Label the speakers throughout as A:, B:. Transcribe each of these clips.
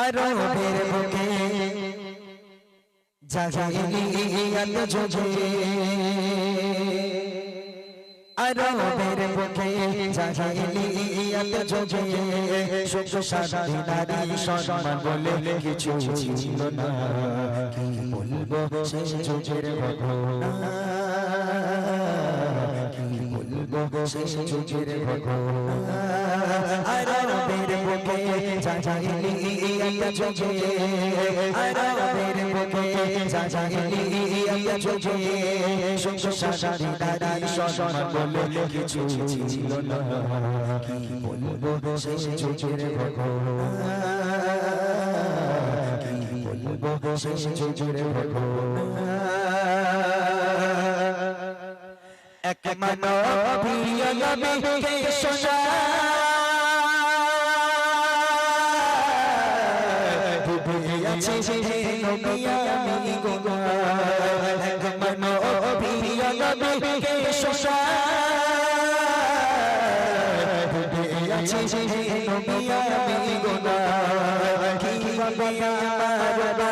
A: আরবের বুকে জাহিলিয়াত যুগে আরবের বুকে জাহিলিয়াত যুগে সুখ শান্তি নারী সম্মান বলে কিছু ছিল না। কি বলবো সেই যুগের ঘটনা, কি বলবো সেই যুগের ঘটনা। আরবের বুকে জাহিলিয়াত যুগে আরবের বুকে জাহিলিয়াত যুগে সুখ শান্তি নারী সম্মান বলে কিছু ছিল না। কি বলবো সেই যুগের ঘটনা, কি বলবো সেই যুগের ঘটনা। এক মানবীয় নবীকে শোনা আছে যে নবী আমি গোনা। এক মানবীয় নবীকে শোনা আছে যে নবী আমি গোনা। কি বলবে আমার বাবা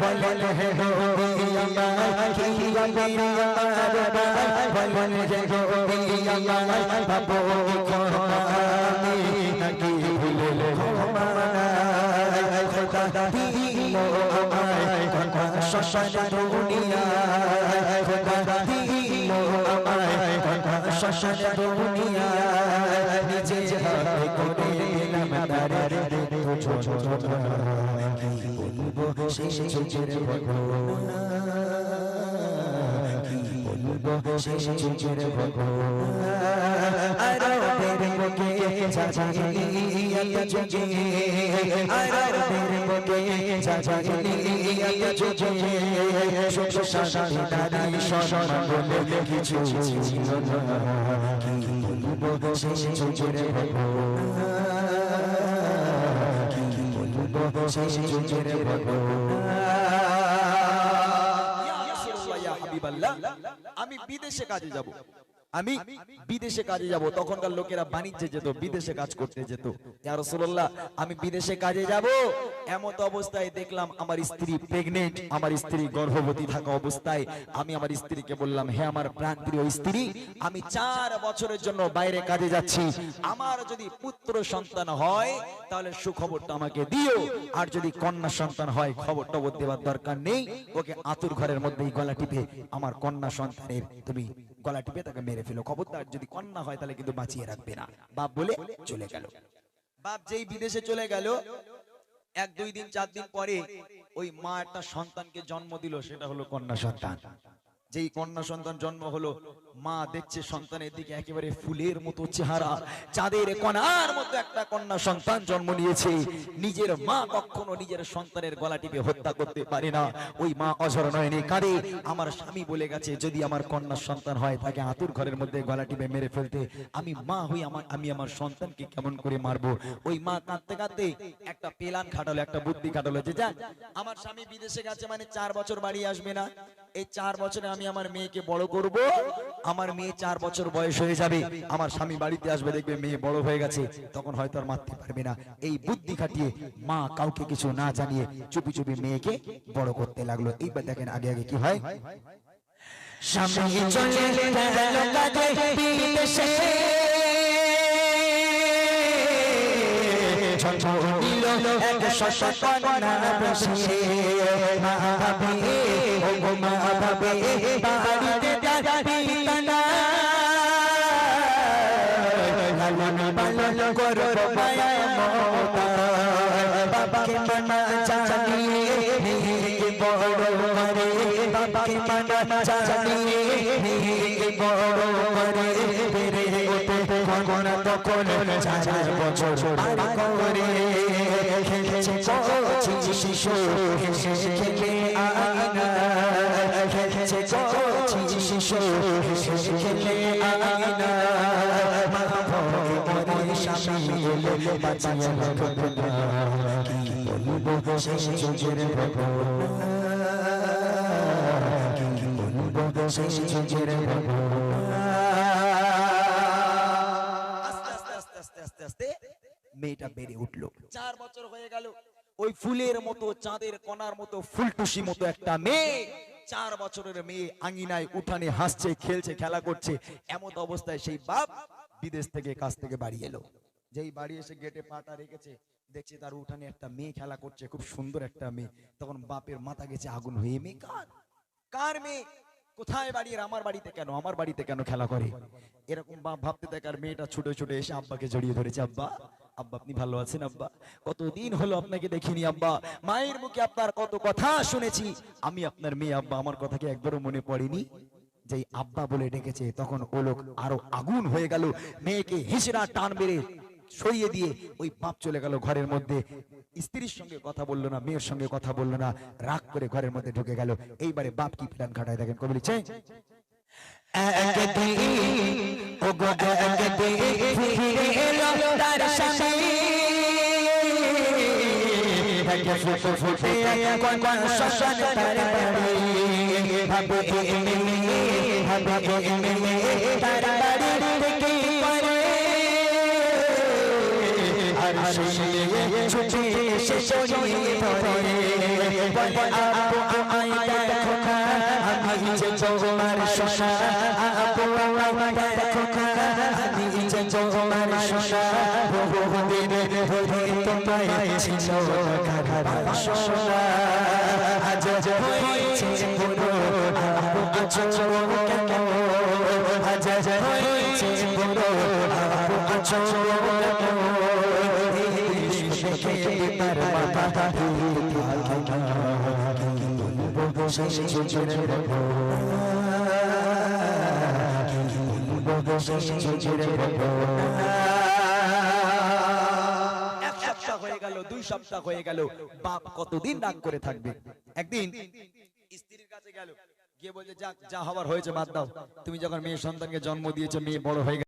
A: বলেন হে নবী আমার, কি বলবে আমার বাবা বলেন হে নবী আমার। বাবু আমি নাকি ভুলে খোদা দিল আমায় শ্মশান দুনিয়ায়, খোদা দিল আমায় শ্মশান দুনিয়ায়। নিজে হাতে করে দিলাম তারে কি বলবো সেই যুগের ঘটনা, কি বলবো সেই যুগের ঘটনা। আরবের বুকে জাহিলিয়াত যুগে আরবের বুকে জাহিলিয়াত যুগে সুখ শান্তি নারী সম্মান বলে কিছু ছিল না। কি বলবো সেই যুগের ঘটনা, কি বলবো সেই যুগের ঘটনা।
B: আমি বিদেশে কাজে যাব, আমি বিদেশে কাজে যাব। তখনকার লোকেরা বাণিজ্যে যেত, বিদেশে কাজ করতে যেত। ইয়া রাসূলুল্লাহ, আমি বিদেশে কাজে যাব, এমত অবস্থায় দেখলাম আমার স্ত্রী প্রেগনেন্ট, আমার স্ত্রী গর্ভবতী থাকা অবস্থায় আমি আমার স্ত্রীকে বললাম, হে আমার প্রাণপ্রিয় স্ত্রী, আমি 4 বছরের জন্য বাইরে কাজে যাচ্ছি, আমার যদি পুত্র সন্তান হয় তাহলে সুখবরটা আমাকে দিও, আর যদি কন্যা সন্তান হয় খবরটা দেওয়ার দরকার নেই, ওকে আতুর ঘরের মধ্যেই গলা টিপে আমার কন্যা সন্তানের তুমি গলা টিপে তাকে মেরে ফেলো, খবরদার যদি কন্যা হয় তাহলে কিন্তু বাঁচিয়ে রাখবে না। বাপ বলে চলে গেল। বাপ যেই বিদেশে চলে গেল, 1-2 দিন 4 দিন পরে ওই মা একটা সন্তানকে জন্ম দিল, সেটা হলো কন্যা সন্তান। যেই কন্যা সন্তান জন্ম হলো, মা দেখছে সন্তানের দিকে একেবারে ফুলের মতো চেহারা, চাঁদের কণার মতো একটা কন্যা সন্তান জন্ম নিয়েছে। নিজের মা কখনো নিজের সন্তানের গলা টিপে হত্যা করতে পারে না। ওই মা অঝর নয়নে কাঁদে, আমার স্বামী বলে গেছে যদি আমার কন্যা সন্তান হয় তাকে আতুর ঘরের মধ্যে গলা টিপে মেরে ফেলতে, আমি মা হই আমি আমার সন্তানকে কেমন করে মারবো। ওই মা কাঁদতে কাঁদতে একটা প্ল্যান খাটালো, একটা বুদ্ধি খাটালো, যে যাক আমার স্বামী বিদেশে গেছে মানে 4 বছর বাড়ি আসবে না, এই 4 বছরে আমি আমার মেয়েকে বড় করব, আমার মেয়ে 4 বছর বয়স হয়ে যাবে, আমার স্বামী বাড়িতে আসবে, দেখবে মেয়ে বড় হয়ে গেছে, তখন হয়তো আর মারতে পারবে না। এই বুদ্ধি খাটিয়ে মা কাউকে কিছু না জানিয়ে চুপি চুপি মেয়েকে বড় করতে লাগলো। এইবার দেখেন আগে আগে কি হয়।
A: স্বামী চলে গেল কাজে বিদেশে, নিল এক শত কন্যা বেশে। মা ভাবে ও গো মা ভাবে বাড়িতে যাবি না, লালন পালন করব মায়া মমতা। বাবাকে মানা জানিয়ে মেয়েকে বড় করে, বাবাকে মানা জানিয়ে মেয়েকে বড় করে। বেড়ে ওঠে কন্যা তখন 4 বছর পার করে। খেলেছে কচি শিশু হেসে খেলে আয়না, খেলেছে কচি শিশু হেসে খেলে আয়না। মা ভগবানের স্বামী বলে বাঁচিয়ে রাখবে না। কি বলবো সেই যুগের ঘটনা, কি বলবো সেই যুগের ঘটনা।
B: আস্তে আস্তে মেয়েটা বেড়ে উঠলো, 4 বছর হয়ে গেল, ওই ফুলের মতো চাঁদের কণার মতো ফুলটুসি মতো একটা মেয়ে, 4 বছরের মেয়ে আঙ্গিনায় উঠানে হাসছে, খেলছে, খেলা করছে। এমত অবস্থায় সেই বাপ বিদেশ থেকে কাছ থেকে বাড়ি এলো। যেই বাড়ি এসে গেটে পাটা রেখেছে, দেখছে তার উঠানে একটা মেয়ে খেলা করছে, খুব সুন্দর একটা মেয়ে। তখন বাপের মাথা গেছে আগুন হয়ে, মেয়ে কার? কার মেয়ে? কোথায় বাড়ি? আমার বাড়িতে কেন? আমার বাড়িতে কেন খেলা করে? এরকম বাপ ভাবতে থাকে। আর মেয়েটা ছুটে ছুটে এসে আব্বাকে জড়িয়ে ধরেছে। আব্বা, আব্বা আপনি ভালো আছেন? আব্বা কতদিন হলো আপনাকে দেখিনি। আব্বা মায়ের মুখে আপনার কত কথা শুনেছি, আমি আপনার মেয়ে। আব্বা আমার কথা কি একবারও মনে পড়েনি? যেই আব্বা বলে ডেকেছে তখন ও লোক আরো আগুন হয়ে গেল। মেয়েকে হিসরা টান মেরে সরিয়ে দিয়ে ওই বাপ চলে গেল ঘরের মধ্যে। স্ত্রীর সঙ্গে কথা বললো না, মেয়ের সঙ্গে কথা বললো না, রাগ করে ঘরের মধ্যে ঢুকে গেল। এইবারে বাপ কি প্ল্যান খাটায় দেখেন, কবি লিখছে হয়ে গেল, 2 সপ্তাহ হয়ে গেল। বাপ কতদিন রাগ করে থাকবে? একদিন স্ত্রীর কাছে গেল, গিয়ে বলছে যা যা হওয়ার হয়েছে বাদ দাও। তুমি যখন মেয়ে সন্তানকে জন্ম দিয়েছো, মেয়ে বড় হয়ে